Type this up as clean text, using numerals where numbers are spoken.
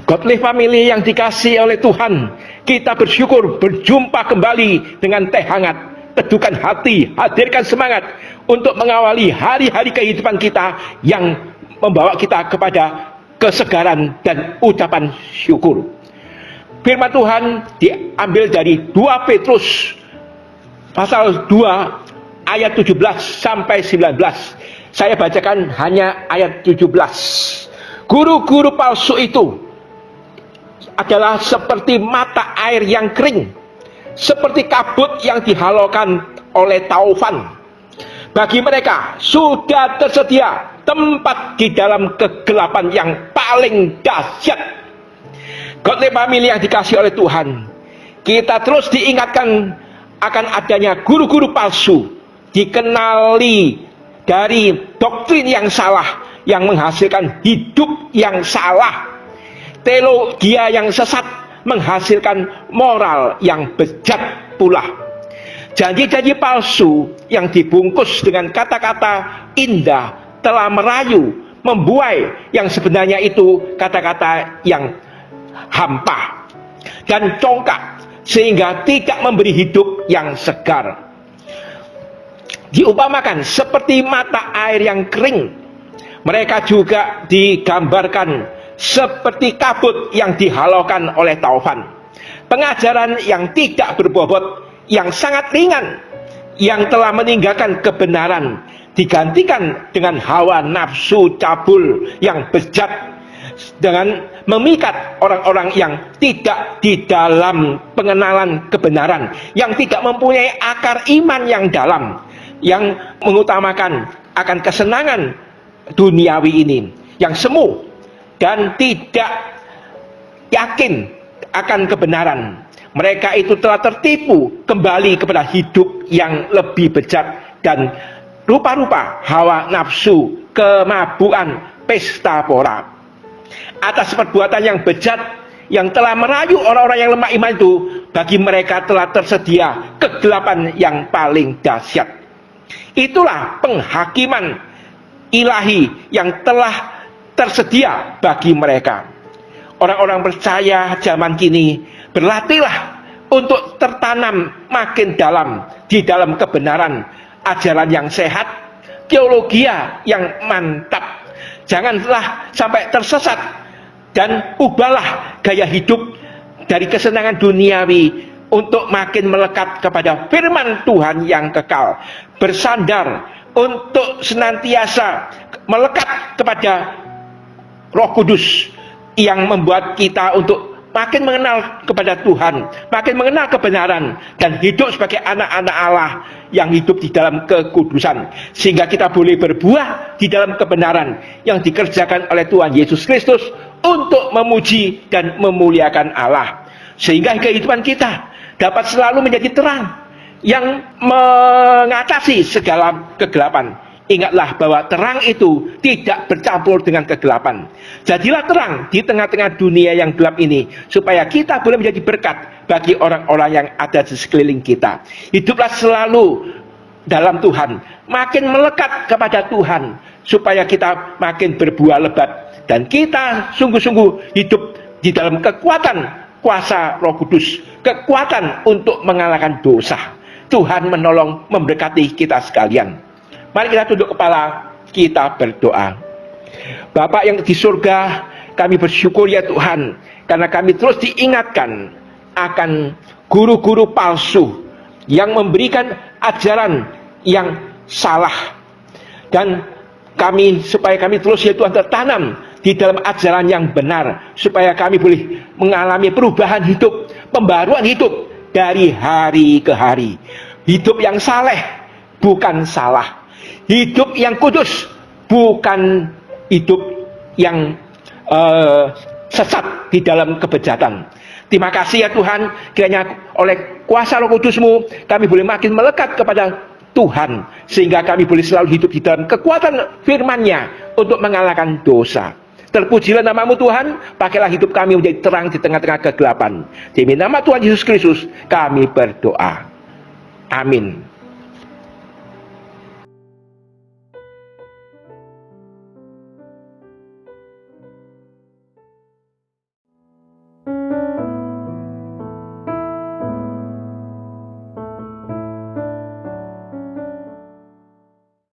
Godly Family yang dikasihi oleh Tuhan, kita bersyukur berjumpa kembali dengan teh hangat. Teduhkan hati, hadirkan semangat untuk mengawali hari-hari kehidupan kita yang membawa kita kepada kesegaran dan ucapan syukur. Firman Tuhan diambil dari 2 Petrus pasal 2 ayat 17 sampai 19. Saya bacakan hanya ayat 17. Guru-guru palsu itu adalah seperti mata air yang kering, seperti kabut yang dihalaukan oleh taufan. Bagi mereka sudah tersedia tempat di dalam kegelapan yang paling dahsyat. Godly Family yang dikasihi oleh Tuhan, kita terus diingatkan akan adanya guru-guru palsu, dikenali dari doktrin yang salah yang menghasilkan hidup yang salah. Teologi yang sesat menghasilkan moral yang bejat pula. Janji-janji palsu yang dibungkus dengan kata-kata indah telah merayu, membuai yang sebenarnya itu kata-kata yang hampa dan congkak, sehingga tidak memberi hidup yang segar. Diumpamakan seperti mata air yang kering, mereka juga digambarkan seperti kabut yang dihalaukan oleh taufan. Pengajaran yang tidak berbobot, yang sangat ringan, yang telah meninggalkan kebenaran, digantikan dengan hawa nafsu cabul yang bejat, dengan memikat orang-orang yang tidak di dalam pengenalan kebenaran, yang tidak mempunyai akar iman yang dalam, yang mengutamakan akan kesenangan duniawi ini, yang semu dan tidak yakin akan kebenaran. Mereka itu telah tertipu kembali kepada hidup yang lebih bejat dan rupa-rupa hawa nafsu, kemabukan, pesta pora. Atas perbuatan yang bejat yang telah merayu orang-orang yang lemah iman itu, bagi mereka telah tersedia kegelapan yang paling dahsyat. Itulah penghakiman ilahi yang telah tersedia bagi mereka. Orang-orang percaya zaman kini, berlatihlah untuk tertanam makin dalam di dalam kebenaran, ajaran yang sehat, teologi yang mantap. Janganlah sampai tersesat dan ubahlah gaya hidup dari kesenangan duniawi untuk makin melekat kepada firman Tuhan yang kekal, bersandar untuk senantiasa melekat kepada Roh Kudus yang membuat kita untuk makin mengenal kepada Tuhan, makin mengenal kebenaran, dan hidup sebagai anak-anak Allah yang hidup di dalam kekudusan, sehingga kita boleh berbuah di dalam kebenaran yang dikerjakan oleh Tuhan Yesus Kristus untuk memuji dan memuliakan Allah, sehingga kehidupan kita dapat selalu menjadi terang yang mengatasi segala kegelapan. Ingatlah bahwa terang itu tidak bercampur dengan kegelapan. Jadilah terang di tengah-tengah dunia yang gelap ini, supaya kita boleh menjadi berkat bagi orang-orang yang ada di sekeliling kita. Hiduplah selalu dalam Tuhan, makin melekat kepada Tuhan, supaya kita makin berbuah lebat, dan kita sungguh-sungguh hidup di dalam kekuatan kuasa Roh Kudus, kekuatan untuk mengalahkan dosa. Tuhan menolong, memberkati kita sekalian. Mari kita tunduk kepala, kita berdoa. Bapa yang di surga, kami bersyukur ya Tuhan, karena kami terus diingatkan akan guru-guru palsu yang memberikan ajaran yang salah. Dan supaya kami terus ya Tuhan tertanam di dalam ajaran yang benar, supaya kami boleh mengalami perubahan hidup, pembaruan hidup dari hari ke hari. Hidup yang saleh, bukan salah. Hidup yang kudus, bukan hidup yang sesat di dalam kebejatan. Terima kasih ya Tuhan, kiranya oleh kuasa Roh Kudus-Mu kami boleh makin melekat kepada Tuhan, sehingga kami boleh selalu hidup di dalam kekuatan firman-Nya untuk mengalahkan dosa. Terpujilah nama-Mu Tuhan, pakailah hidup kami menjadi terang di tengah-tengah kegelapan. Demi nama Tuhan Yesus Kristus kami berdoa. Amin.